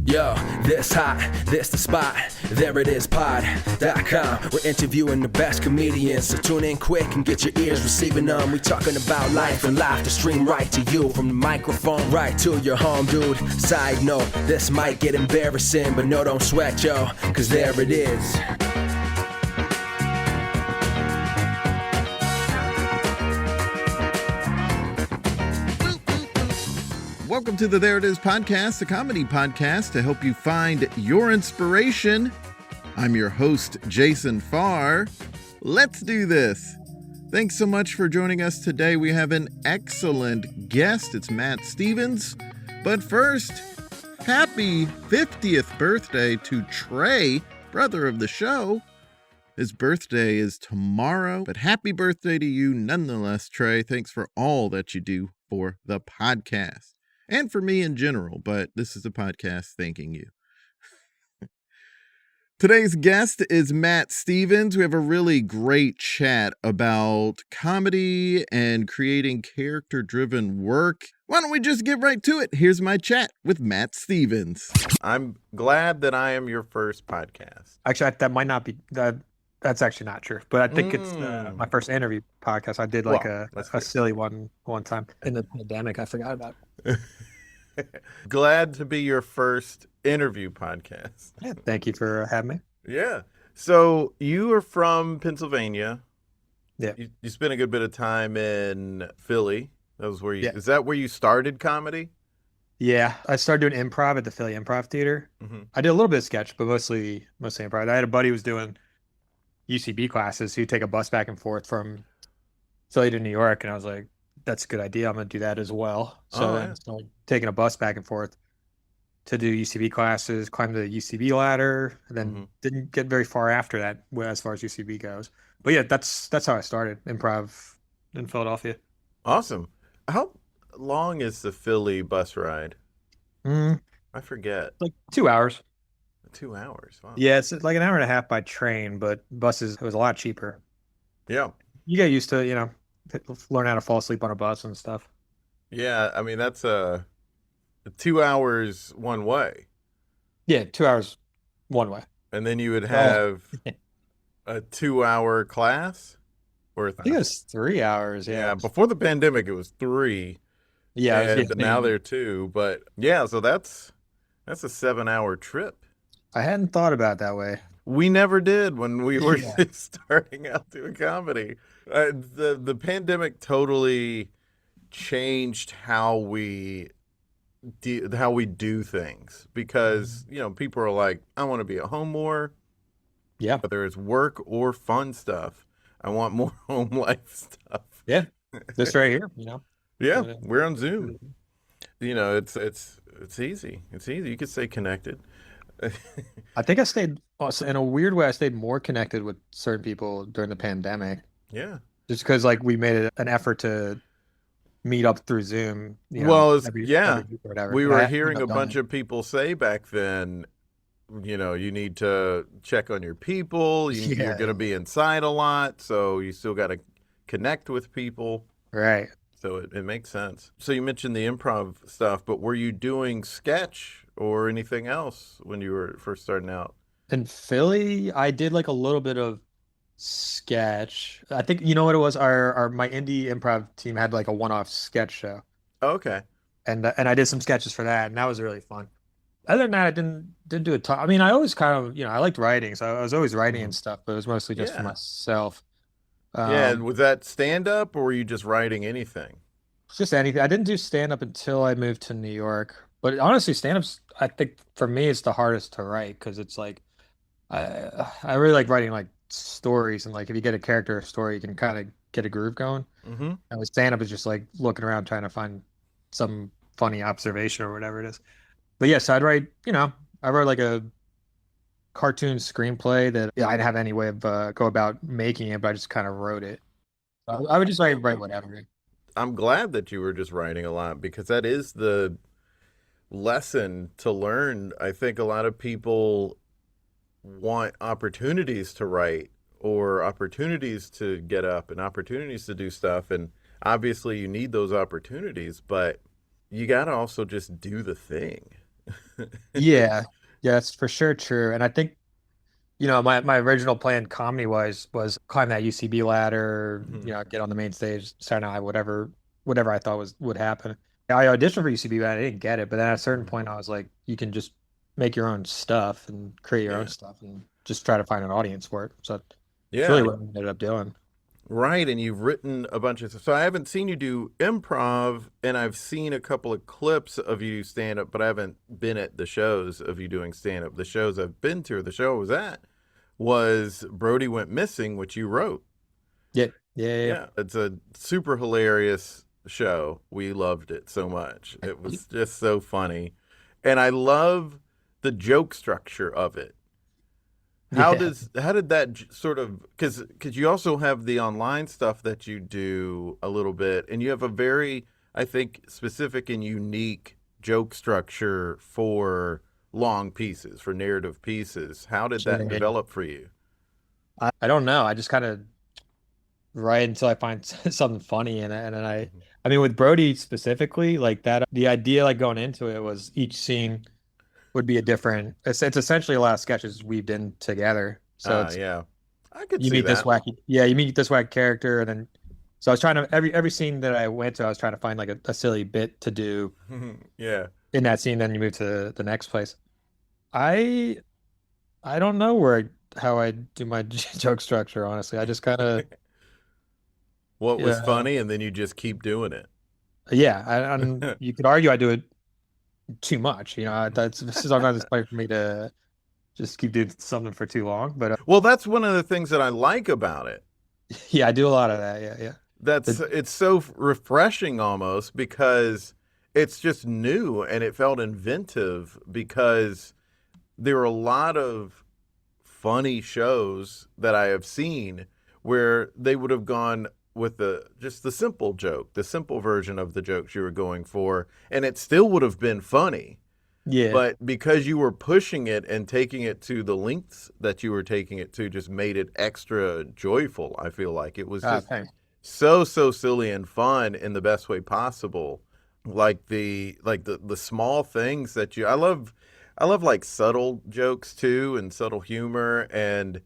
Yo, this hot, this the spot, there it is, pod.com. We're interviewing the best comedians, so tune in quick and get your ears receiving them. We talking about life and life to stream right to you, from the microphone right to your home, dude. Side note, this might get embarrassing, but no, don't sweat, yo, cause there it is. Welcome to the There It Is podcast, a comedy podcast to help you find your inspiration. I'm your host, Jason Farr. Let's do this. Thanks so much for joining us today. We have an excellent guest. It's Matt Stevens. But first, happy 50th birthday to Trey, brother of the show. His birthday is tomorrow, but happy birthday to you nonetheless, Trey. Thanks for all that you do for the podcast. And for me in general, but this is a podcast thanking you. Today's guest is Matt Stevens. We have a really great chat about comedy and creating character-driven work. Why don't we just get right to it? Here's my chat with Matt Stevens. I'm glad that I am your first podcast. Actually, that might not be that. That's actually not true, but I think it's my first interview podcast. I did like a silly one time in the pandemic. I forgot about it. Glad to be your first interview podcast. Yeah, thank you for having me. Yeah. So you are from Pennsylvania. Yeah. You spent a good bit of time in Philly. That was where you. Yeah. Is that where you started comedy? Yeah, I started doing improv at the Philly Improv Theater. Mm-hmm. I did a little bit of sketch, but mostly improv. I had a buddy who was doing UCB classes. He'd take a bus back and forth from Philly to New York, and I was like, that's a good idea. I'm going to do that as well. So I started taking a bus back and forth to do UCB classes, climbed the UCB ladder, and then didn't get very far after that as far as UCB goes. But yeah, that's how I started improv in Philadelphia. Awesome. How long is the Philly bus ride? I forget. Like 2 hours. 2 hours. Wow. Yeah, it's like an hour and a half by train, but buses, it was a lot cheaper. Yeah. You get used to, learn how to fall asleep on a bus and stuff. Yeah, I mean, that's 2 hours one way. Yeah, 2 hours one way. And then you would have a 2 hour class? Or I think it was 3 hours. Yeah. Before the pandemic, it was 3. Yeah. And now they're 2. But yeah, so that's a 7-hour trip. I hadn't thought about it that way. We never did when we were starting out doing comedy. The pandemic totally changed how we do things, because people are like, I want to be at home more. Yeah. Whether it's work or fun stuff, I want more home life stuff. Yeah. This right here. Yeah, we're on Zoom. It's easy. It's easy. You can stay connected. I think I stayed, in a weird way, I stayed more connected with certain people during the pandemic. Yeah. Just because we made it an effort to meet up through Zoom. Every week or whatever. We were hearing a bunch of people say back then, you need to check on your people. You're going to be inside a lot, so you still got to connect with people. Right. So it makes sense. So you mentioned the improv stuff, but were you doing sketch or anything else when you were first starting out? In Philly, I did a little bit of sketch. I think what it was. My indie improv team had a one-off sketch show. Oh, okay. And I did some sketches for that, and that was really fun. Other than that, I didn't do a ton. I mean, I always kind of I liked writing, so I was always writing and stuff, but it was mostly just for myself. And was that stand-up, or were you just writing anything? Just anything. I didn't do stand-up until I moved to New York. But honestly, stand-up's, I think for me, it's the hardest to write, because it's I really like writing stories, and if you get a character story, you can kind of get a groove going. Mm-hmm. And with stand-up, is just looking around trying to find some funny observation or whatever it is. But yes, I'd write, I wrote a cartoon screenplay that I didn't have any way of go about making it, but I just kind of wrote it. I would just write whatever. I'm glad that you were just writing a lot, because that is the lesson to learn. I think a lot of people want opportunities to write, or opportunities to get up, and opportunities to do stuff. And obviously you need those opportunities, but you got to also just do the thing. Yeah, yeah, that's for sure true. And I think, my original plan comedy was climb that UCB ladder, Mhm. get on the main stage, Saturday Night, whatever I thought would happen. I auditioned for UCB, but I didn't get it. But then at a certain Mhm. point, I was like, you can just make your own stuff and create your own Yeah. stuff and just try to find an audience for it. So it's really Yeah. what I ended up doing. Right, and you've written a bunch of stuff. So I haven't seen you do improv, and I've seen a couple of clips of you stand up, but I haven't been at the shows of you doing stand up. The shows I've been to, or the show I was at, was Brody Went Missing, which you wrote. Yeah, yeah, yeah. Yeah, it's a super hilarious show. We loved it so much. It Yeah. was just so funny. And I love the joke structure of it. Yeah. How did that sort of, because you also have the online stuff that you do a little bit, and you have a very, I think, specific and unique joke structure for long pieces, for narrative pieces. How did that Yeah. develop for you? I don't know. I just kind of write until I find something funny in it. And then Mhm. I mean, with Brody specifically, like that, the idea like going into it was each scene would be a different, it's essentially a lot of sketches weaved in together. So Ah, it's, yeah, I could you see meet this that. wacky, yeah, you meet this wacky character. And then, so I was trying to, every scene that I went to, I was trying to find like a silly bit to do Yeah. in that scene. Then you move to the next place. I, I don't know how I do my joke structure, honestly. I just kind of, What was yeah. funny, and then you just keep doing it. Yeah, and you could argue I do it too much. This is sometimes it's better for me to just keep doing something for too long. But Well, that's one of the things that I like about it. yeah, I do a lot of that. Yeah, yeah. That's The, it's so refreshing almost because it's just new and it felt inventive because there are a lot of funny shows that I have seen where they would have gone with the simple joke, the simple version of the jokes you were going for, and it still would have been funny. yeah. But because you were pushing it and taking it to the lengths that you were taking it to, just made it extra joyful. I feel like it was Ah, just thanks. so silly and fun in the best way possible. Like the small things that I love like subtle jokes too and subtle humor, and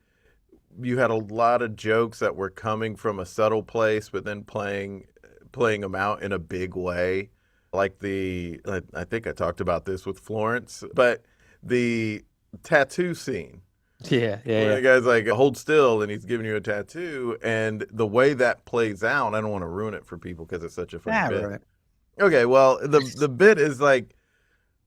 you had a lot of jokes that were coming from a subtle place but then playing them out in a big way. Like I think I talked about this with Florence, but the tattoo scene Yeah, yeah, when yeah. the guy's like, hold still, and he's giving you a tattoo, and the way that plays out, I don't want to ruin it for people because it's such a funny Ah, bit. right. Okay, well, the bit is like,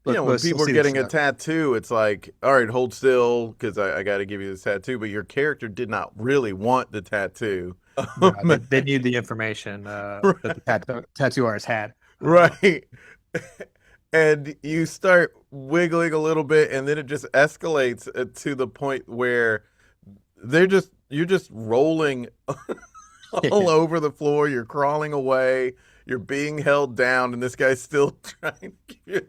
when Let's people are see the getting a show. tattoo, it's like, all right, hold still, because I got to give you this tattoo, but your character did not really want the tattoo. No, they need the information that the tattoo artist had. Right. And you start wiggling a little bit, and then it just escalates to the point where you're just rolling all over the floor. You're crawling away. You're being held down, and this guy's still trying to give you a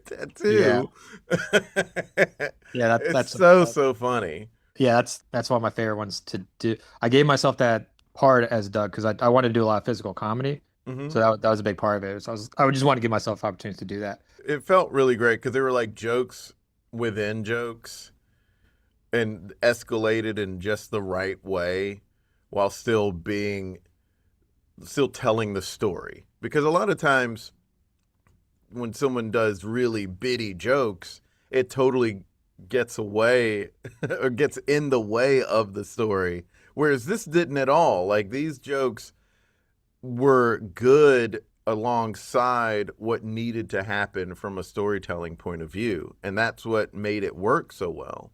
Yeah, tattoo. yeah. It's so funny. Yeah, that's one of my favorite ones to do. I gave myself that part as Doug because I wanted to do a lot of physical comedy, Hmm. so that was a big part of it. So I would just want to give myself opportunities to do that. It felt really great because they were like jokes within jokes and escalated in just the right way while still telling the story. Because a lot of times when someone does really bitty jokes, it totally gets away or gets in the way of the story. Whereas this didn't at all. Like these jokes were good alongside what needed to happen from a storytelling point of view. And that's what made it work so well.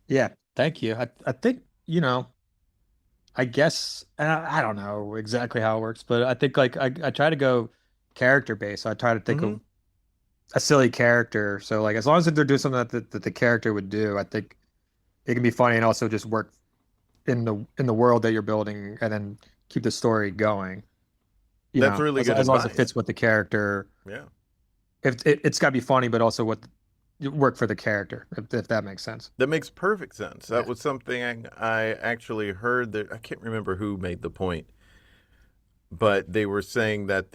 Yeah, thank you. I think, I guess I don't know exactly how it works, but I think like I try to go character based. So I try to think Hmm. of a silly character. So like as long as they're doing something that the character would do, I think it can be funny and also just work in the world that you're building and then keep the story going. That's really good As long as it advice. fits with the character. Yeah. If it's got to be funny, but also work for the character, if that makes sense. That makes perfect sense. That Yeah. was something I actually heard that I can't remember who made the point, but they were saying that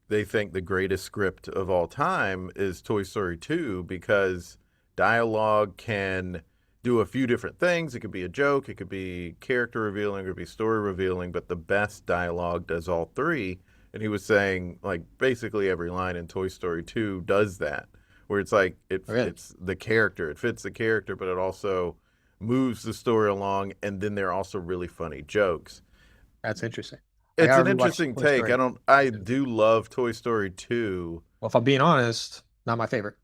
they think the greatest script of all time is Toy Story 2 because dialogue can do a few different things. It could be a joke, it could be character revealing, it could be story revealing, but the best dialogue does all three. And he was saying, like, basically every line in Toy Story 2 does that, where it's like Really? it's the character, it fits the character, but it also moves the story along, and then there are also really funny jokes. That's interesting. I It's gotta an rewatch interesting Toy take. Story. I do love Toy Story 2. Well, if I'm being honest, not my favorite.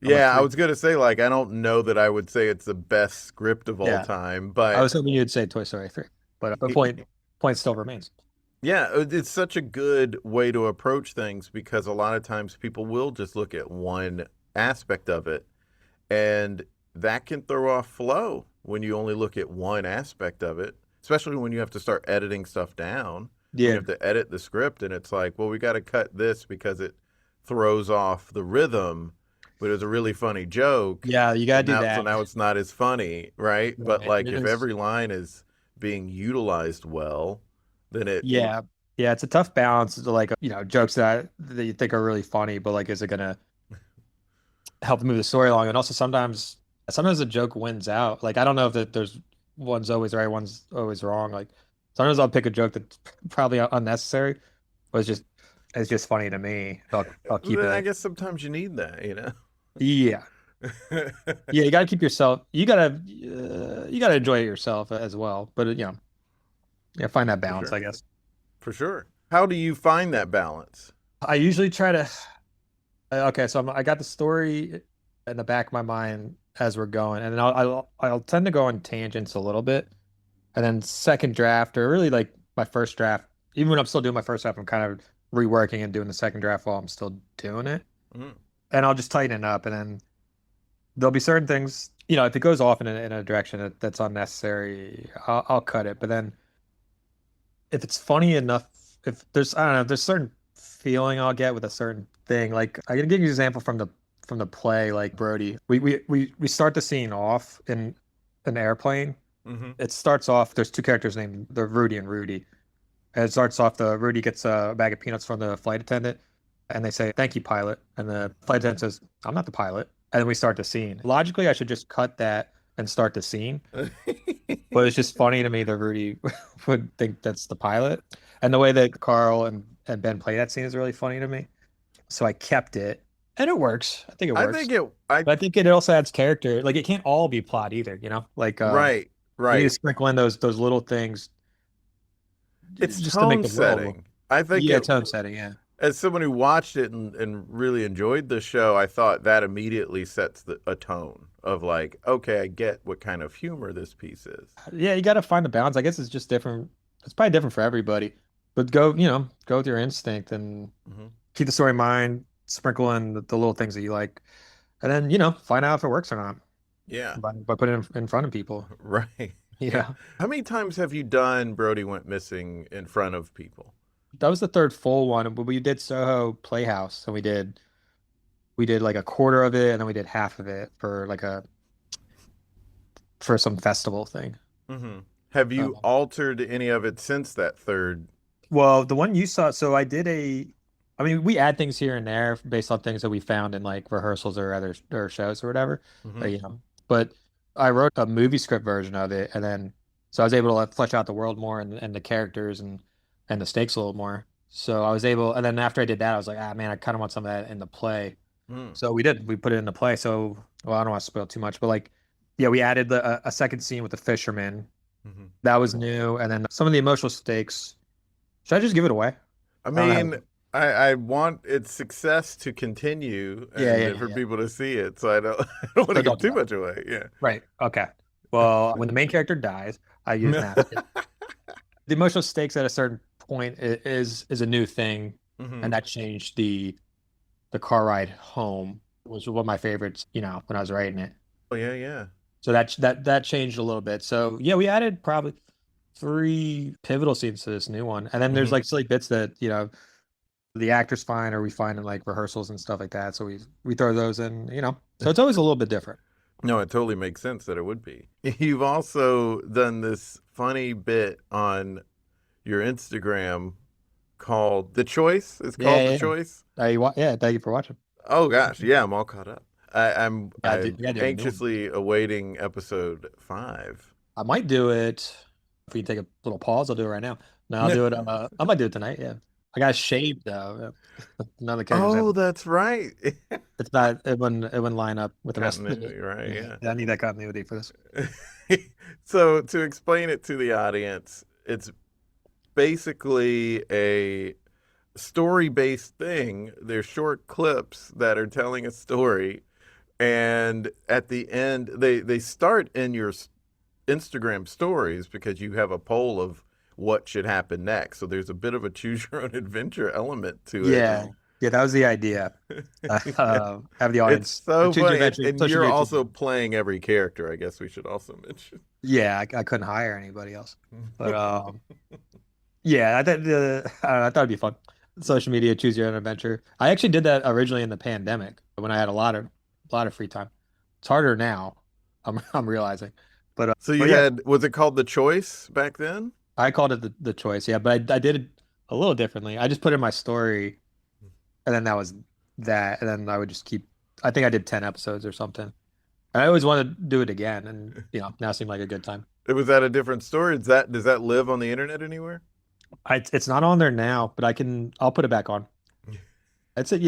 I'm a Yeah, I three. was gonna say, like, I don't know that I would say it's the best script of all Yeah, time, I but was hoping you'd say Toy Story 3, but the point still remains. yeah, it's such a good way to approach things because a lot of times people will just look at one aspect of it, and that can throw off flow when you only look at one aspect of it, especially when you have to start editing stuff down. When you Yeah, have to edit the script, and it's like, well, we got to cut this because it throws off the rhythm, but it's a really funny joke. yeah, you gotta And do now, so that. now it's not as funny, right? But Right. like, It if is. every line is being utilized well, then Yeah, yeah, it's a tough balance to like jokes that you think are really funny, but like is it gonna help move the story along? And also sometimes the joke wins out. Like I don't know if that there's one's always right, one's always wrong. Like sometimes I'll pick a joke that's probably unnecessary, but it's just funny to me. I'll keep then I it. guess sometimes you need that, you know? Yeah. Yeah, you got to keep yourself. You got to enjoy it yourself as well. But yeah, find that For balance, sure. I guess. For sure. How do you find that balance? I usually try to. Okay, so I got the story in the back of my mind as we're going, and then I'll tend to go on tangents a little bit, and then second draft or really like my first draft. Even when I'm still doing my first draft, I'm kind of reworking and doing the second draft while I'm still doing it, Mm, and I'll just tighten it up, and then there'll be certain things. If it goes off in a direction that's unnecessary, I'll cut it. But then if it's funny enough, if there's I don't know, if there's certain feeling I'll get with a certain thing. Like I can give you an example from the play, like Brody. We start the scene off in an airplane. hmm It starts off. There's two characters named they're Rudy and Rudy. And it starts off. The Rudy gets a bag of peanuts from the flight attendant, and they say, "Thank you, pilot." And the flight attendant says, "I'm not the pilot." And then we start the scene. Logically, I should just cut that and start the scene. But it's just funny to me that Rudy would think that's the pilot. And the way that Carl and Ben play that scene is really funny to me. So I kept it. And it works. I think it I works. think it, I, But I think it also adds character. Like it can't all be plot either. Like right, you need to right. sprinkle in those little things It's just to make tone the world. setting. I think Yeah, it, tone setting, yeah. as someone who watched it and really enjoyed the show, I thought that immediately sets a tone of like, okay, I get what kind of humor this piece is. Yeah, you gotta find the balance. I guess it's just different. It's probably different for everybody. But go with your instinct and Hmm keep the story in mind, sprinkle in the little things that you like, and then, find out if it works or not Yeah, by putting it in front of people. right. Yeah. Yeah. How many times have you done Brody Went Missing in front of people? That was the third full one, but we did Soho Playhouse, and we did like a quarter of it, and then we did half of it for some festival thing. Hmm Have you Um, altered any of it since that third? well, the one you saw, so I mean, we add things here and there based on things that we found in like rehearsals or other or shows or whatever. Hmm But I wrote a movie script version of it, and then so I was able to like, flesh out the world more and the characters and the stakes a little more. So I was able, and then after I did that, I was like, ah, man, I kind of want some of that in the play. Mm-hmm. So we put it in the play. So, well, I don't want to spoil too much, but like, yeah, we added a second scene with the fisherman. That was new, and then some of the emotional stakes. Should I just give it away? I I don't mean, know. I want its success to continue Yeah, yeah, and for yeah. people to see it, so I don't I don't want So to give don't do too that. much away. Yeah. Right. Okay. Well, when the main character dies, I use that. The emotional stakes at a certain point is a new thing, hmm and that changed the car ride home was one of my favorites, when I was writing it. Oh yeah, yeah. So that changed a little bit. So yeah, we added probably three pivotal scenes to this new one, and then there's hmm like silly bits that the actors find or we find in like rehearsals and stuff like that. So we throw those in. So it's always a little bit different. No, it totally makes sense that it would be. You've also done this funny bit on your Instagram called The Choice. It's Yeah, called The yeah. Choice. Yeah, thank you for watching. Oh gosh, yeah, I'm all caught up. I'm You gotta do a new one. anxiously awaiting episode 5. I might do it if we take a little pause. I'll do it right now. No, I'll do it. I might do it tonight. Yeah, I got shaved though. None of the characters have. Oh, that's right. It's not. It wouldn't line up with the rest of the. Continuity, right? Yeah, I need that continuity for this. Yeah. So to explain it to the audience, it's basically a story-based thing. They're short clips that are telling a story, and at the end, they start in your Instagram stories because you have a poll of what should happen next. So there's a bit of a choose your own adventure element to it. Yeah, yeah, that was the idea. Have the It's audience so choose your funny. adventure, And social you're media also choose- playing every character, I guess we should also mention. Yeah, I couldn't hire anybody else, but yeah, I thought it'd be fun. Social media, choose your own adventure. I actually did that originally in the pandemic when I had a lot of free time. It's harder now. I'm realizing, So you yeah, had, was it called The Choice back then? I called it the choice. Yeah, but I did it a little differently. I just put in my story, and then that was that, and then I would just keep. I think I did 10 episodes or something. And I always wanted to do it again, and now seemed like a good time. It was that a different story? Does that live on the internet anywhere? It's not on there now, but I'll put it back on. It's in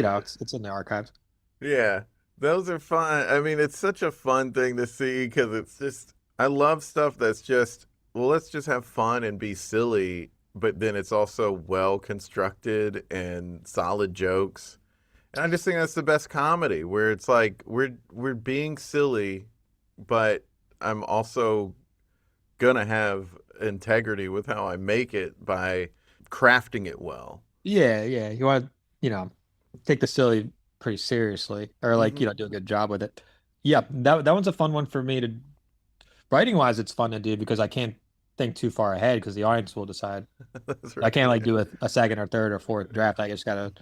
the archives. Yeah, those are fun. I mean, it's such a fun thing to see because it's just, I love stuff that's just, well, let's just have fun and be silly, but then it's also well constructed and solid jokes. And I just think that's the best comedy where it's like we're being silly, but I'm also gonna have integrity with how I make it by crafting it well. Yeah, yeah. You want to, take the silly pretty seriously, or like, Hmm. do a good job with it. Yeah, that one's a fun one for me to writing wise. It's fun to do because I can't think too far ahead because the audience will decide. That's I right. can't like do a second or third or fourth draft. I just gotta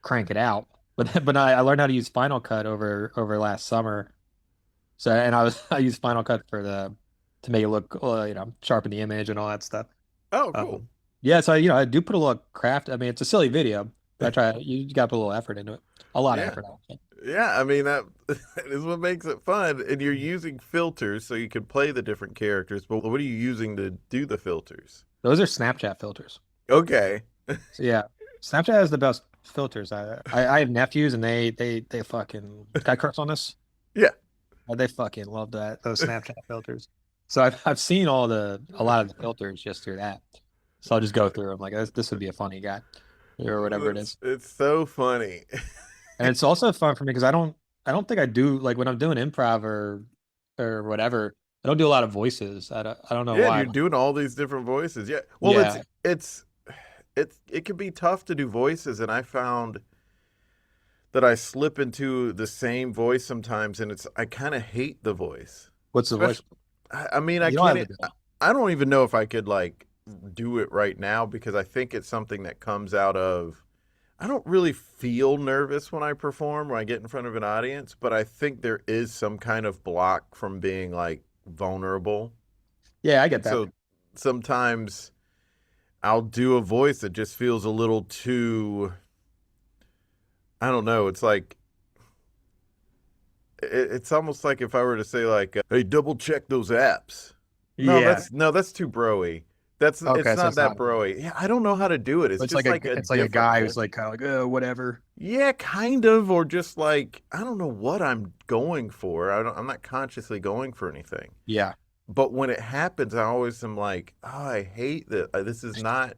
crank it out. But I learned how to use Final Cut over last summer. So and I used Final Cut to make it look sharpen the image and all that stuff. Oh, cool. Um, yeah, so I do put a little craft. I mean, it's a silly video, but I try. You got to put a little effort into it. A lot of Yeah. effort, I would say. Yeah, I mean that, that is what makes it fun. And you're using filters so you can play the different characters, but what are you using to do the filters? Those are Snapchat filters. Okay. So yeah, Snapchat has the best filters. I have nephews and they fucking can I curse on this? Yeah. They fucking love those Snapchat filters. So I've seen a lot of the filters just through that. So I'll just go through them like this would be a funny guy or whatever it is. It's so funny. And it's also fun for me because I don't think I do like when I'm doing improv or whatever. I don't do a lot of voices. I don't know Yeah, why. you're doing all these different voices. Yeah. Well, Yeah, it can be tough to do voices, and I found that I slip into the same voice sometimes, and I kind of hate the voice. what's the voice? Especially, I mean, I You don't have can't. to do it. I don't even know if I could like do it right now because I think it's something that comes out of. I don't really feel nervous when I perform, when I get in front of an audience, but I think there is some kind of block from being like vulnerable. Yeah, I get And that. so sometimes I'll do a voice that just feels a little too, I don't know, it's like it's almost like if I were to say like, "Hey, double check those apps." No, Yeah. that's too broy. That's Okay, it's so not it's that not. broy. Yeah, I don't know how to do it. It's It's just like like a it's like a different guy who's voice. like kind of like whatever. Yeah, kind of, or just like I don't know what I'm going for. I'm not consciously going for anything. Yeah. But when it happens, I always am like, oh, I hate that. This is not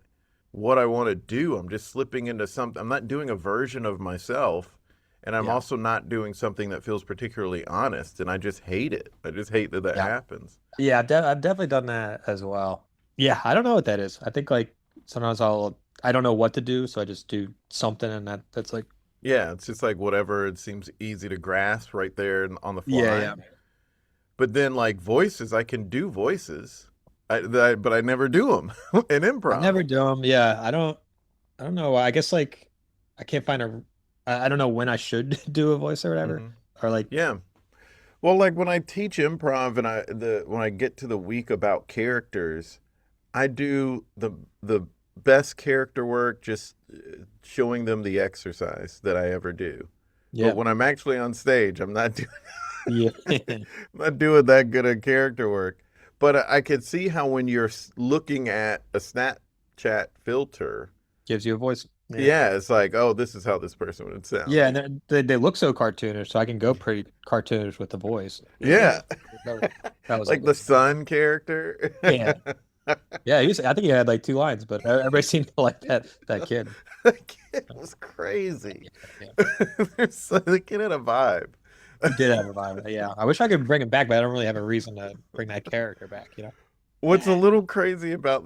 what I want to do. I'm just slipping into something. I'm not doing a version of myself, and I'm Yeah. also not doing something that feels particularly honest. And I just hate it. I just hate that Yeah. happens. Yeah, I've definitely done that as well. Yeah, I don't know what that is. I think like sometimes I don't know what to do, so I just do something and that's like Yeah, it's just like whatever. It seems easy to grasp right there on the fly. yeah, yeah. But then, like voices, I can do voices, but I never do them in I improv. never do them. Yeah, I don't know. I guess like I can't find I don't know when I should do a voice or whatever. Mhm. Or like Yeah. Well, like when I teach improv and when I get to the week about characters, I do the best character work, just showing them the exercise that I ever do. Yeah. But when I'm actually on stage, I'm not doing Yeah. I'm not doing that good of character work. But I could see how when you're looking at a Snapchat filter, Gives you a voice. yeah, it's like, oh, this is how this person would sound. Yeah, and they look so cartoonish, so I can go pretty cartoonish with the voice. Yeah. That was Like the sun character. Yeah. Yeah, I think he had like 2 lines, but everybody seemed to like that kid. That kid was crazy. Yeah. The kid had a vibe. He did have a vibe. Yeah, I wish I could bring him back, but I don't really have a reason to bring that character back. What's a little crazy about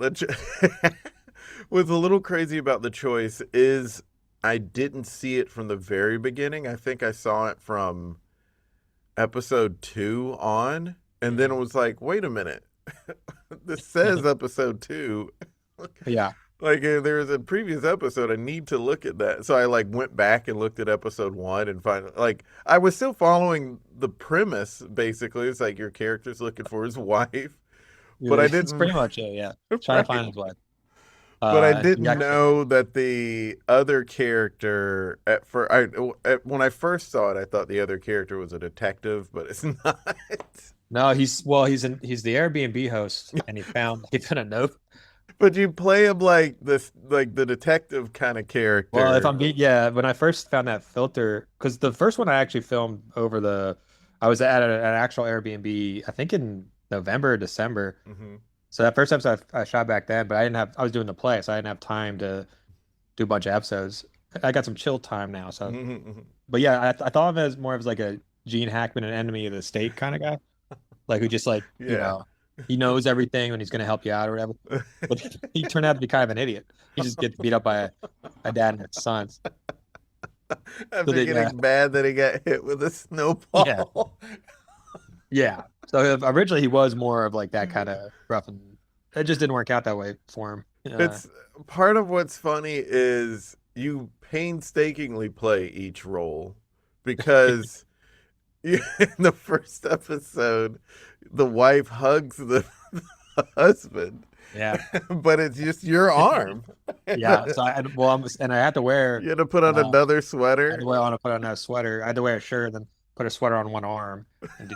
what's a little crazy about the choice is I didn't see it from the very beginning. I think I saw it from episode 2 on, and then it was like, wait a minute. This says episode 2. Yeah. Like there was a previous episode, I need to look at that. So I like went back and looked at episode 1 and like I was still following the premise basically. It's like your character's looking for his wife, but I It's didn't. pretty much it. Yeah, trying to find his wife. But I didn't he actually- know that the other character when I first saw it, I thought the other character was a detective, but it's not. No, he's the Airbnb host, and he found a note. But you play him like this, like the detective kind of character. Well, if I'm being, yeah, when I first found that filter, because the first one I actually filmed I was at an actual Airbnb, I think in November or December. Mhm. So that first episode I shot back then, but I was doing the play, so I didn't have time to do a bunch of episodes. I got some chill time now, so. Mhm, mhm. But yeah, I thought of him as more of like a Gene Hackman, an enemy of the state kind of guy, like who just like Yeah. he knows everything and he's gonna help you out or whatever. But he turned out to be kind of an idiot. He just gets beat up by a dad and his sons. After they- getting mad that he got hit with a snowball. Yeah. So originally he was more of like that kind of rough, and it just didn't work out that way for him. It's part of what's funny is you painstakingly play each role because in the first episode, the wife hugs the husband, yeah, but it's just your arm. yeah. So and I had to wear. You had to put on another I sweater. had to wear on put on a sweater. I had to wear a shirt, then put a sweater on one arm and do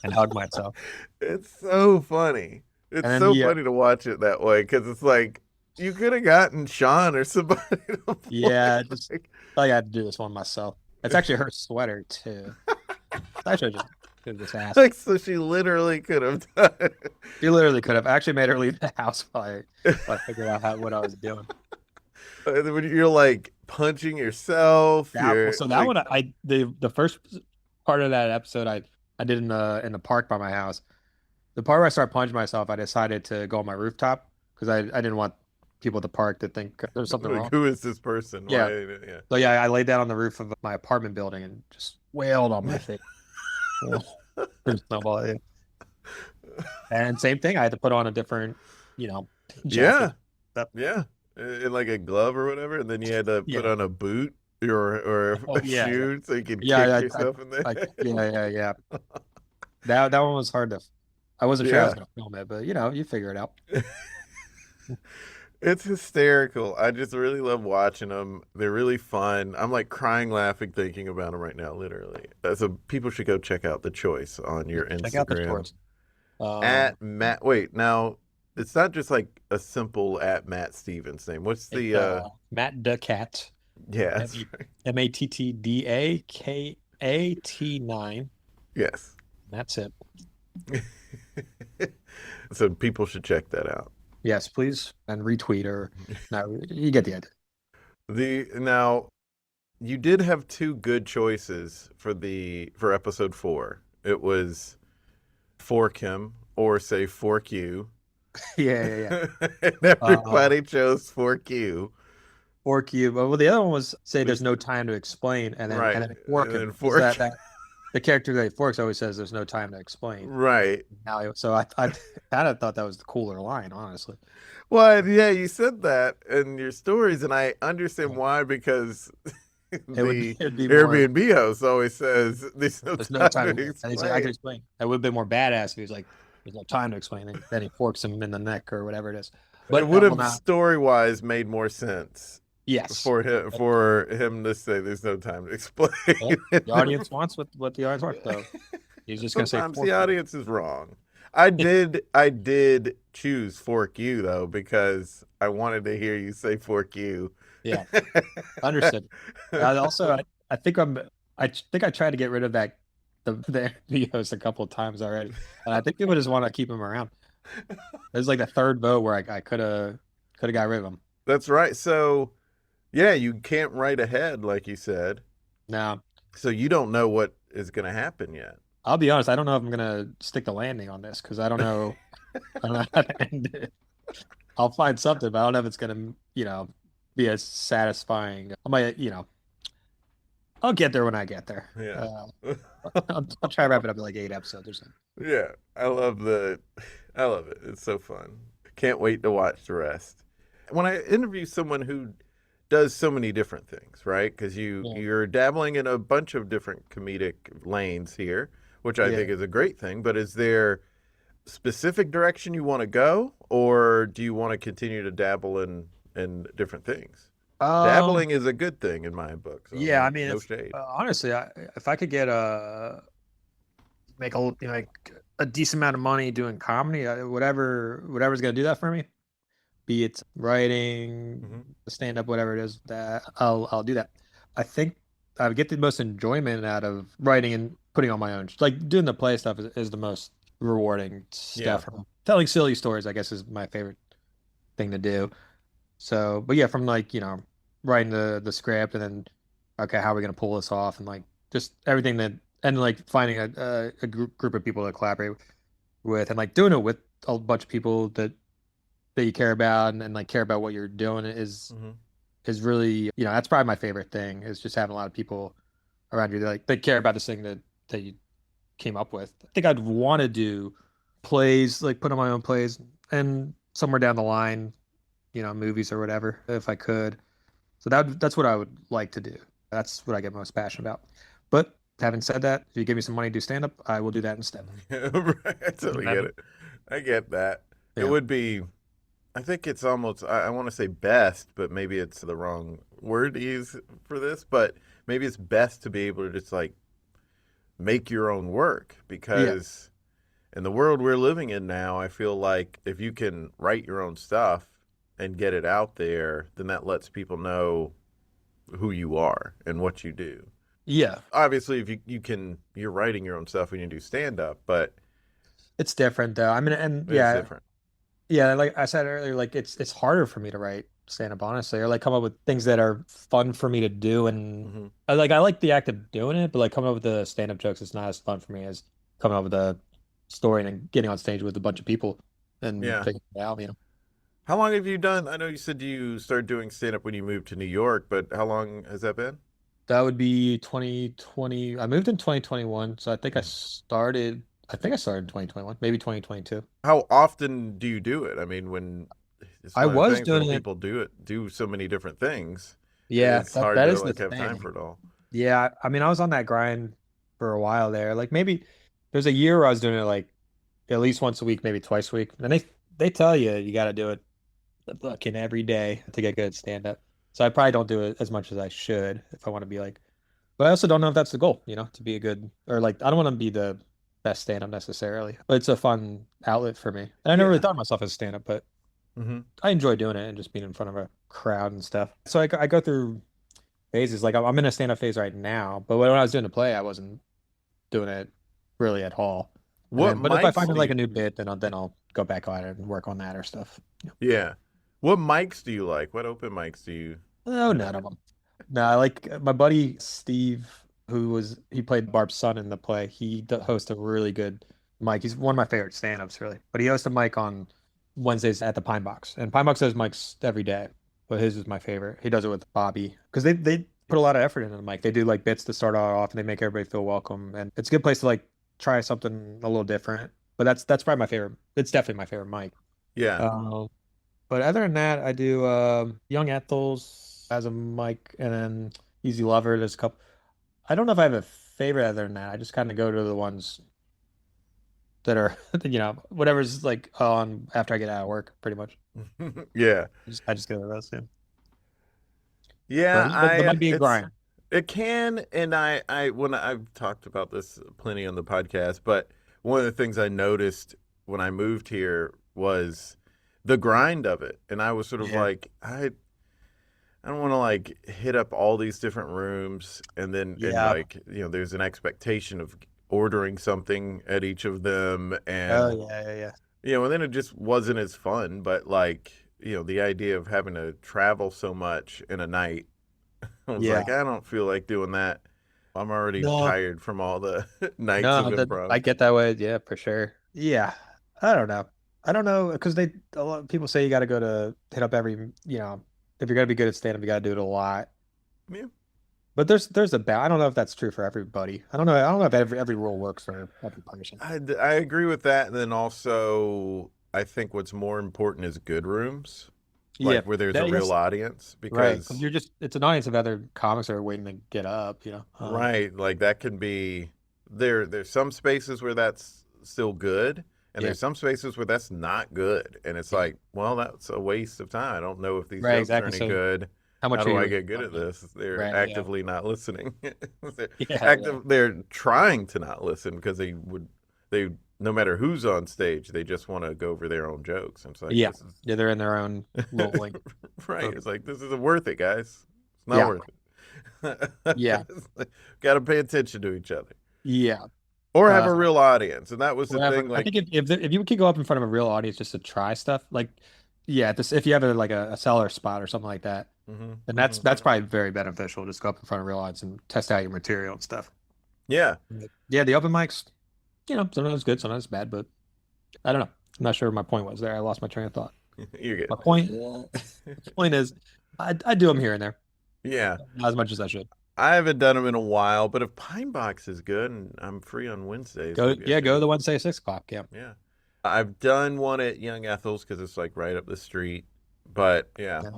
and hug myself. It's so funny. It's And then so the, funny to watch it that way because it's like you could have gotten Sean or somebody. To play Yeah, it. just I had to do this one myself. It's actually her sweater too. I should have just asked. Like, so she literally could have done it. You literally could have. I actually made her leave the house while I figured out what I was doing. When you're like punching yourself. So that one, the first part of that episode, I did in the park by my house. The part where I started punching myself, I decided to go on my rooftop because I didn't want people at the park to think there's something wrong. Who is this person? Yeah. Yeah. So yeah, I laid down on the roof of my apartment building and just wailed on my face. There's snowball. Yeah. And same thing, I had to put on a different, Yeah. jacket. Yeah. In like a glove or whatever, and then you had to put on a boot or a Yeah. shoe so you could Yeah, kick I- yourself in there. Yeah. That one was hard to. I wasn't sure I was Yeah. gonna film it, but you figure it out. It's hysterical. I just really love watching them. They're really fun. I'm like crying, laughing, thinking about them right now, literally. So people should go check out The Choice on your Instagram. Check out the shorts. At Matt. Wait, now it's not just like a simple at Matt Stevens name. What's the? Matt Ducat, Yeah, that's right. MattDakat9. Yes. That's it. So people should check that out. Yes, please, and retweet or no, you get the idea. Now, you did have two good choices for episode 4. It was fork him or say fork you. Yeah. And everybody chose fork you. Fork you. Well, the other one was say there's no time to explain, and then Right. and then fork And him. then fork The character that he forks always says there's no time to explain. Right. So I kind of thought that was the cooler line, honestly. Well, yeah, you said that in your stories, and I understand why, because It'd be more, Airbnb host always says there's no there's no time time. to And he's like, I can explain. explain. That would have been more badass if he was like, there's no time to explain. And then he forks him in the neck or whatever it is. It But would that will have not. story-wise made more sense Yes. for him to say there's no time to explain. Well, the audience wants what the audience wants, so he's just gonna say Sometimes the fork you. audience is wrong. I did choose fork you though because I wanted to hear you say fork you. Yeah, understood. I also, I think I tried to get rid of the Airbnb host a couple of times already, and I think people just want to keep him around. It was like the third vote where I could have got rid of him. That's right. So, yeah, you can't write ahead like you said. Now, So you don't know what is going to happen yet. I'll be honest, I don't know if I'm gonna stick the landing on this because I don't know how to end it. I'll find something, but I don't know if it's gonna, be as satisfying. I might, I'll get there when I get there. Yeah. I'll try to wrap it up in like 8 episodes or something. Yeah, I love it. It's so fun. Can't wait to watch the rest. When I interview someone who does so many different things, right? Because Yeah. you're dabbling in a bunch of different comedic lanes here, which I Yeah. think is a great thing. But is there specific direction you want to go, or do you want to continue to dabble in different things? Um, Dabbling is a good thing in my book. So yeah, I mean, no if shade. honestly, if I could get make like a decent amount of money doing comedy, whatever's gonna do that for me, be it writing, Hmm. stand up, whatever it is, that I'll do that. I think I would get the most enjoyment out of writing and putting on my own. Like doing the play stuff is the most rewarding Yeah. stuff. Telling silly stories, I guess, is my favorite thing to do. So, but yeah, from like, writing the script and then, okay, how are we gonna pull this off? And like just everything that, and like finding a group of people to collaborate with and like doing it with a bunch of people that you care about and like care about what you're doing Hmm. is really, that's probably my favorite thing is just having a lot of people around you that like they care about this thing that you came up with. I think I'd want to do plays, like put on my own plays and somewhere down the line, movies or whatever if I could. So that's what I would like to do. That's what I get most passionate about. But having said that, if you give me some money to do stand up, I will do that instead. Right. I totally get it. I get that. It Yeah. would be, I think it's almost, I want to say best, but maybe it's the wrong word to use for this, but maybe it's best to be able to just like make your own work Yeah. because in the world we're living in now, I feel like if you can write your own stuff and get it out there, then that lets people know who you are and what you do. Yeah. Obviously, if you're writing your own stuff when you do stand up, but It's different though. I mean, and it's yeah, different. yeah, like I said earlier, like it's harder for me to write stand up honestly, or like come up with things that are fun for me to do and Hmm. I like the act of doing it, but like coming up with the stand up jokes is not as fun for me as coming up with a story and then getting on stage with a bunch of people and Yeah. figuring it out. How long have you done? I know you said you started doing stand up when you moved to New York, but how long has that been? That would be 2020. I moved in 2021, so I think I started in 2021, maybe 2022. How often do you do it? I mean, when it's I one of the was things when doing it. people do so many different things, Yeah, it's that hard that to is the like have time thing. for it all. Yeah, I mean, I was on that grind for a while there. Like maybe there's a year where I was doing it like at least once a week, maybe twice a week. And they tell you got to do it fucking every day to get good at stand up. So I probably don't do it as much as I should if I want to be like, but I also don't know if that's the goal, to be a good or like I don't want to be the best stand up necessarily. But it's a fun outlet for me. And I never really Yeah. thought of myself as stand up, but Hmm. I enjoy doing it and just being in front of a crowd and stuff. So I go through phases. Like I'm in a stand up phase right now, but when I was doing the play, I wasn't doing it really at all. And What then, but if I mics find do like you? a new bit, then I'll go back on it and work on that or stuff. Yeah. What mics do you like? What open mics do you Oh, none of enjoy? them. No, I like my buddy Steve, he played Barb's son in the play. He hosts a really good mic. He's one of my favorite stand-ups, really. But he hosts a mic on Wednesdays at the Pine Box, and Pine Box does mics every day. But his is my favorite. He does it with Bobby because they put a lot of effort into the mic. They do like bits to start off, and they make everybody feel welcome, and it's a good place to like try something a little different. But that's probably my favorite. It's definitely my favorite mic. Yeah. Um, but other than that, I do Young Ethels as a mic, and then Easy Lover. There's a couple. I don't know if I have a favorite other than that. I just kind of go to the ones that are whatever's like on after I get out of work, pretty much. Yeah. I just go to those. Yeah. Yeah, But there might be a grind. it can, and when I've talked about this plenty on the podcast, but one of the things I noticed when I moved here was the grind of it. And I was sort of Yeah. like, I don't want to like hit up all these different rooms and Yeah. like, there's an expectation of ordering something at each of them, Oh and yeah, yeah, yeah. and then it just wasn't as fun, but like, the idea of having to travel so much in a night, I was Yeah. like, I don't feel like doing that. I'm already No, tired from all the nights of no, that improv. I get that way. Yeah, for sure. Yeah. I don't know. I don't know because a lot of people say you got to go to hit up every, if you're gonna be good at stand up, you got to do it a lot. Yeah. But there's a I don't know if that's true for everybody. I don't know if every rule works for every person. I agree with that. And then also, I think what's more important is good rooms, Yeah. like where there's a That, real yes. audience, Right. 'Cause because, it's an audience of other comics that are waiting to get up, right, like that can be there's some spaces where that's still good, and Yeah. there's some spaces where that's not good. And it's Yeah. like, well, that's a waste of time. I don't know if these Right, jokes are exactly. any So good. how How much are do I you get good at this? They're right, yeah. actively not listening. They're Yeah, yeah. they're trying to not listen because they no matter who's on stage, they just want to go over their own jokes. And it's like, Yeah. this is Yeah, they're in their own little like right. uh, It's like, this isn't worth it, guys. It's not yeah. worth it. Yeah. Got to pay attention to each other Yeah. or have a Uh real audience. And that was the whatever. thing. I Like, think if you could go up in front of a real audience just to try stuff, like yeah, this if you have a seller spot or something like that, hmm then hmm that's probably very beneficial. Just go up in front of real audience and test out your material and stuff. yeah, Yeah, the open mics, sometimes good, sometimes bad, but I don't know. I'm not sure what my point was there. I lost my train of thought. you're good. My point is, I do them here and there, Yeah. not as much as I should. I haven't done them in a while, but if Pine Box is good and I'm free on Wednesdays, maybe I Go should. the Wednesday at 6 o'clock. Yeah, Yeah. I've done one at Young Ethel's because it's like right up the street. But yeah, yeah,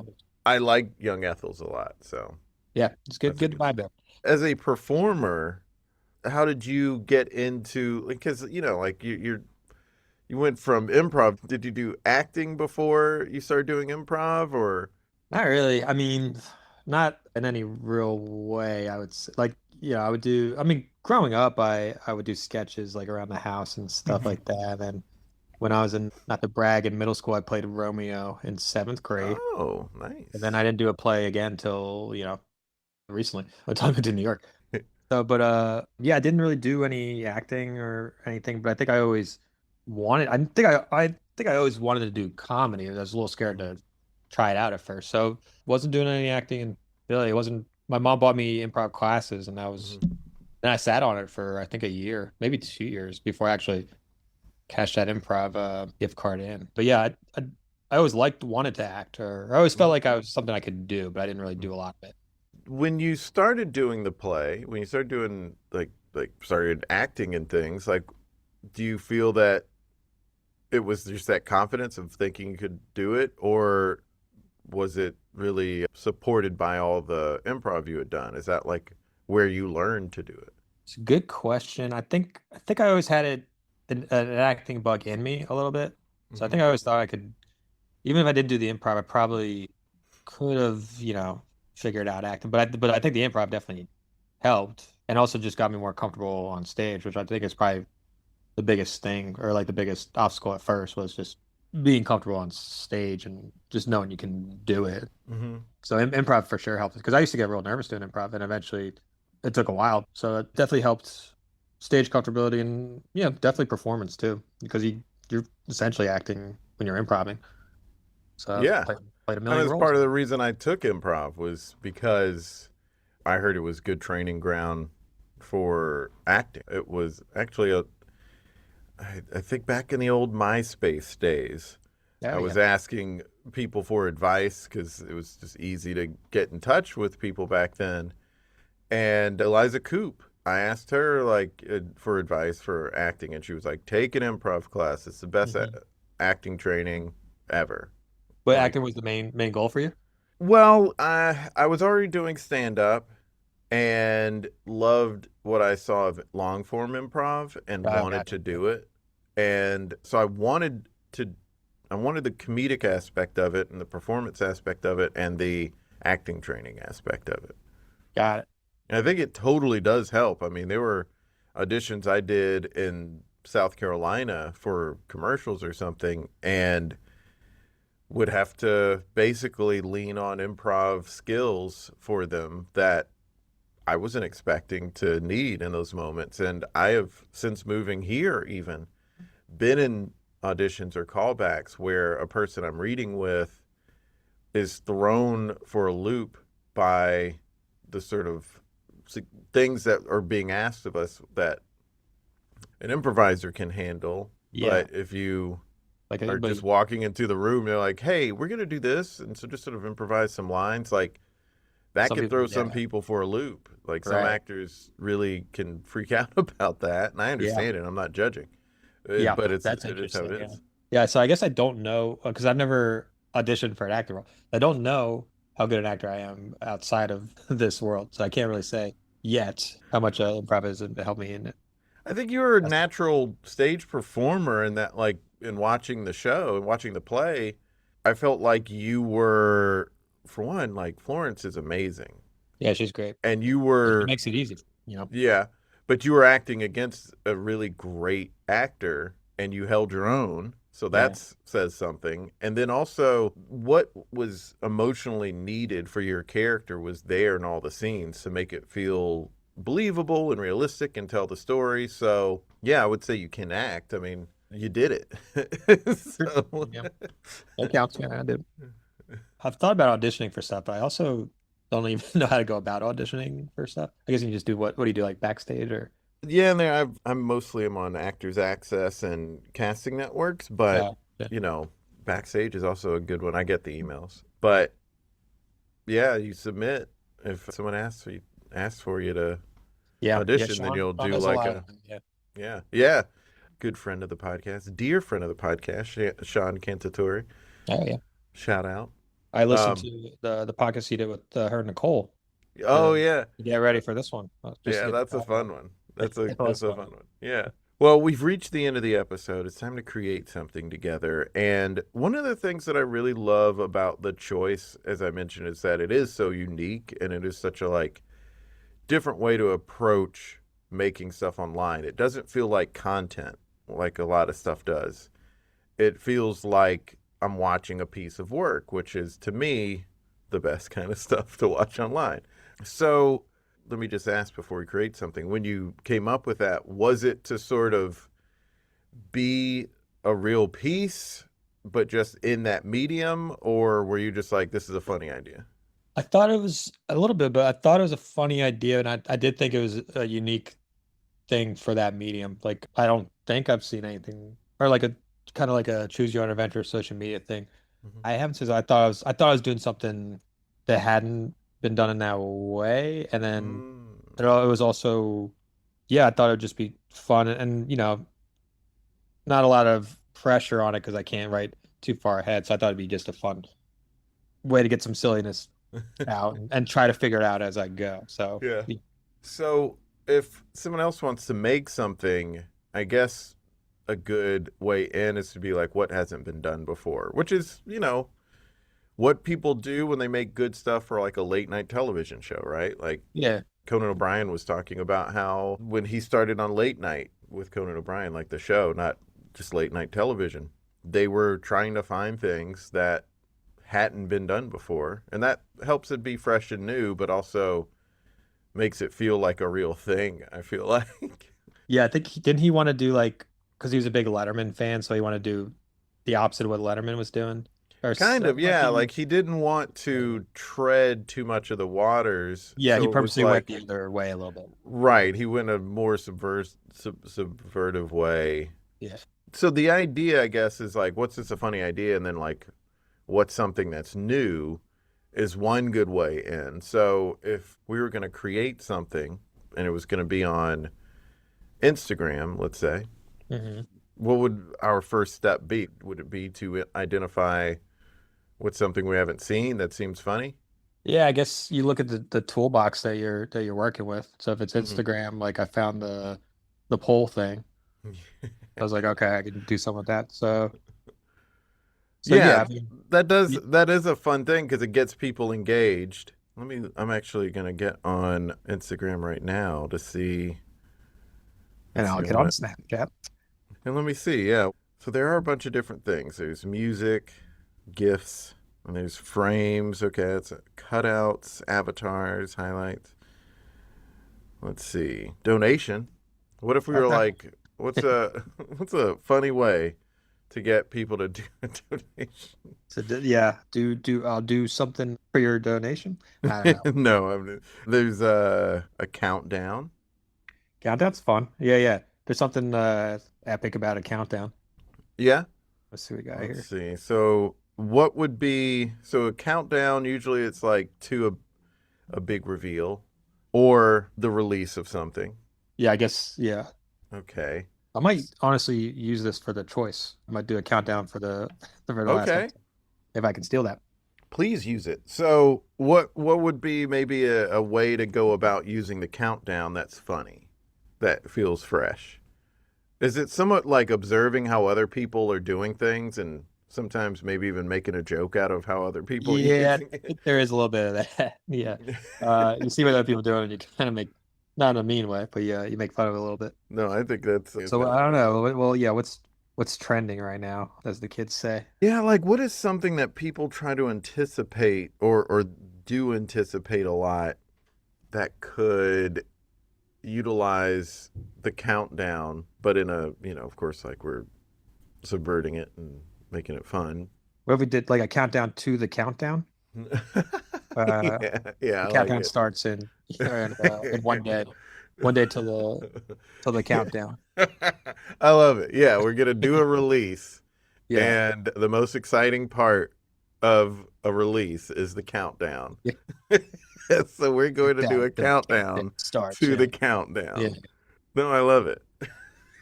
I like Young Ethel's a lot. So yeah. It's good, that's a good good vibe spot. there. As a performer, how did you get into, because, like you went from improv. Did you do acting before you started doing improv, or? Not really. I mean, not in any real way. I would say, like, I would do. I mean, growing up, I would do sketches like around the house and stuff Mhm. like that. And when I was in, not to brag, in middle school, I played Romeo in seventh grade, Oh, and then nice. I didn't do a play again till recently, until I moved to New York. So, but yeah, I didn't really do any acting or anything. But I think I always wanted. I think I always wanted to do comedy. I was a little scared to try it out at first. So wasn't doing any acting in Philly. It wasn't. My mom bought me improv classes, and Mhm. then I sat on it for I think a year, maybe 2 years before I actually cashed that improv gift card in. But yeah, I always wanted to act, or I always felt like I was something I could do, but I didn't really do a lot of it. When you started doing the play, when you started doing like started acting and things, like, do you feel that it was just that confidence of thinking you could do it, or was it really supported by all the improv you had done? Is that like where you learned to do it? It's a good question. I think I always had an acting bug in me a little bit. So I Hmm think I always thought I could, even if I didn't do the improv, I probably could have, figured out acting. But I think the improv definitely helped, and also just got me more comfortable on stage, which I think is probably the biggest thing, or like the biggest obstacle at first was just being comfortable on stage and just knowing you can do it. hmm So improv for sure helped because I used to get real nervous doing improv, and eventually it took a while. So it definitely helped stage comfortability and definitely performance too, because you're essentially acting when you're improvising. So Yeah. played a And million that's roles. part of the reason I took improv was because I heard it was good training ground for acting. It was actually I think back in the old MySpace days, I Yeah, yeah. was asking people for advice because it was just easy to get in touch with people back then. And Eliza Coop, I asked her like for advice for acting, and she was like, "Take an improv class. It's the best Mhm. acting training ever." But Like, acting was the main goal for you? well, I was already doing stand up and loved what I saw of long form improv and Oh, wanted gotcha. to do it. And so I wanted the comedic aspect of it and the performance aspect of it and the acting training aspect of it. Got it. And I think it totally does help. I mean, there were auditions I did in South Carolina for commercials or something, and would have to basically lean on improv skills for them that I wasn't expecting to need in those moments. And I have, since moving here, even been in auditions or callbacks where a person I'm reading with is thrown for a loop by the sort of things that are being asked of us that an improviser can handle. Yeah. But if you Like, are but just walking into the room, they're like, hey, we're going to do this. And so just sort of improvise some lines. Like, that Some could people- throw some yeah. people for a loop. Like, some Right. actors really can freak out about that. And I understand it. I'm not judging. Yeah, But that's it is how it interesting, is. yeah. So I guess I don't know because I've never auditioned for an actor role. I don't know how good an actor I am outside of this world, so I can't really say yet how much improv is to help me in it. I think you're a That's- natural stage performer in that, like, in watching the show and watching the play, I felt like you were, for one, like, Florence is amazing. Yeah, she's great. And you It were, makes it easy, you know. yeah, but you were acting against a really great actor and you held your own. So that says something. And then also, what was emotionally needed for your character was there in all the scenes to make it feel believable and realistic and tell the story. So, yeah, I would say you can act. I mean, you did it. So, Yeah. That counts. Yeah, I did. I've thought about auditioning for stuff, but I also don't even know how to go about auditioning for stuff. I guess you just do what do you do, like backstage or? yeah, and there I'm mostly on Actors Access and casting networks, but Yeah. you know, Backstage is also a good one. I get the emails, but yeah, you submit if someone asks for you to Yeah, audition, Sean- then you'll Sean do does like lot a of them, yeah. yeah. Good friend of the podcast, dear friend of the podcast, Sean Cantatori. Oh yeah. Shout out. I listened Um, to the podcast he did with her and Nicole. Oh to yeah, get ready for this one. Just to yeah, get that's the a fun one. That's a It was that's a fun. fun one. Yeah. Well, we've reached the end of the episode. It's time to create something together. And one of the things that I really love about the choice, as I mentioned, is that it is so unique and it is such a like different way to approach making stuff online. It doesn't feel like content like a lot of stuff does. It feels like I'm watching a piece of work, which is to me the best kind of stuff to watch online. So let me just ask before we create something. When you came up with that, was it to sort of be a real piece, but just in that medium? Or were you just like, this is a funny idea? I thought it was a little bit, but I thought it was a funny idea, and I did think it was a unique thing for that medium. Like I don't think I've seen anything or like a kind of like a choose your own adventure social media thing. Mhm. I haven't since I thought I was doing something that hadn't been done in that way, and then it was also I thought it would just be fun and you know not a lot of pressure on it because I can't write too far ahead. So I thought it'd be just a fun way to get some silliness out and try to figure it out as I go. So Yeah. So if someone else wants to make something, I guess a good way in is to be like, what hasn't been done before? Which is, you know, what people do when they make good stuff for like a late night television show, right? Like yeah, Conan O'Brien was talking about how when he started on late night with Conan O'Brien, like the show, not just late night television, they were trying to find things that hadn't been done before. And that helps it be fresh and new, but also makes it feel like a real thing, I feel like. yeah. I think didn't he want to do like because he was a big Letterman fan, so he wanted to do the opposite of what Letterman was doing. Or Kind of, something yeah. he- Like he didn't want to tread too much of the waters. yeah, so he it was purposely like, went the other way a little bit. right. He went a more subvertive way. Yeah. So the idea, I guess, is like, what's this a funny idea? And then like, what's something that's new is one good way in. So if we were going to create something and it was going to be on Instagram, let's say, hmm what would our first step be? Would it be to identify what's something we haven't seen that seems funny? Yeah, I guess you look at the toolbox that you're working with. So if it's Mhm. Instagram, like I found the poll thing. I was like, okay, I can do something with that. So Yeah, I mean, that is a fun thing because it gets people engaged. I'm actually gonna get on Instagram right now to see. and Let's I'll see get on what. Snapchat. And let me see. Yeah. So there are a bunch of different things. There's music, GIFs, and there's frames. Okay, it's cutouts, avatars, highlights. Let's see. Donation. What if we were Okay. like, what's a what's a funny way to get people to do a donation? So yeah, I'll do something for your donation. I don't know. No, there's a countdown. Countdown's fun. Yeah, yeah. There's something epic about a countdown. Yeah. Let's see what we got Let's here. see. So what would be so a countdown? Usually it's like to a big reveal or the release of something. Yeah, I guess yeah. Okay. I might honestly use this for the choice. I might do a countdown for the last Okay. one if I can steal that. Please use it. So what would be maybe a way to go about using the countdown that's funny, that feels fresh? Is it somewhat like observing how other people are doing things and sometimes maybe even making a joke out of how other people are Yeah, using I it? think there is a little bit of that. Yeah. You see what other people doing and you kind of make, not in a mean way, but yeah, you make fun of it a little bit. No, I think that's So I don't know. Well, yeah, what's trending right now, as the kids say. yeah, like what is something that people try to anticipate or do anticipate a lot that could utilize the countdown, but in a, of course, like we're subverting it and making it fun. What if we did like a countdown to the countdown? Uh, Yeah, yeah, the I like countdown it. starts in one day till the countdown. I love it. Yeah, we're gonna do a release, Yeah. and the most exciting part of a release is the countdown. Yeah. So we're going to do a The countdown starts. to Yeah. the countdown. Yeah. No, I love it.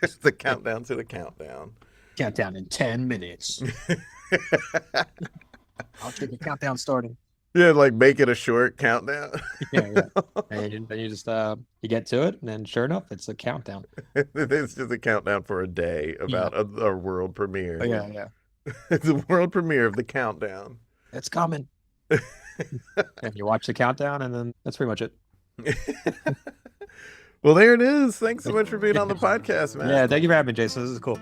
It's the countdown to the countdown. Countdown in 10 minutes. I'll take the countdown starting. Yeah, like make it a short countdown. Yeah, yeah. And then you just you get to it, and then sure enough, it's a countdown. It's just a countdown for a day about a world premiere. But yeah, yeah. It's a world premiere of the countdown. It's coming. And you watch the countdown, and then that's pretty much it. Well, there it is. Thanks so much for being on the podcast, man. Yeah, thank you for having me, Jason. This is cool.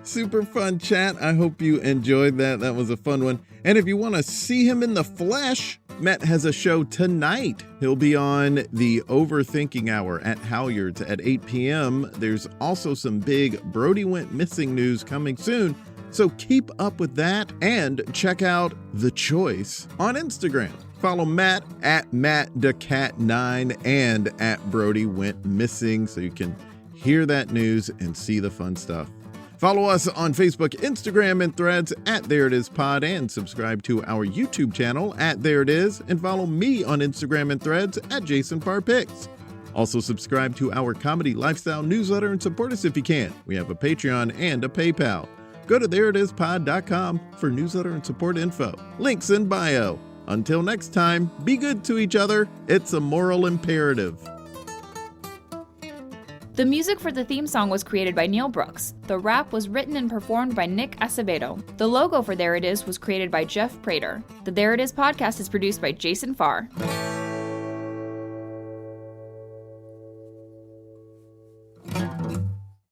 Super fun chat. I hope you enjoyed that. That was a fun one. And if you want to see him in the flesh, Matt has a show tonight. He'll be on the Overthinking Hour at Halyards at 8 p.m. There's also some big Brody Went Missing news coming soon. So keep up with that and check out The Choice on Instagram. Follow Matt at MattDeCat9 and at Brody Went Missing so you can hear that news and see the fun stuff. Follow us on Facebook, Instagram, and Threads at There It Is Pod, and subscribe to our YouTube channel at There It Is, and follow me on Instagram and Threads at Jason Farr Pics. Also subscribe to our comedy lifestyle newsletter and support us if you can. We have a Patreon and a PayPal. Go to thereitispod.com for newsletter and support info. Links in bio. Until next time, be good to each other. It's a moral imperative. The music for the theme song was created by Neil Brooks. The rap was written and performed by Nick Acevedo. The logo for There It Is was created by Jeff Prater. The There It Is podcast is produced by Jason Farr.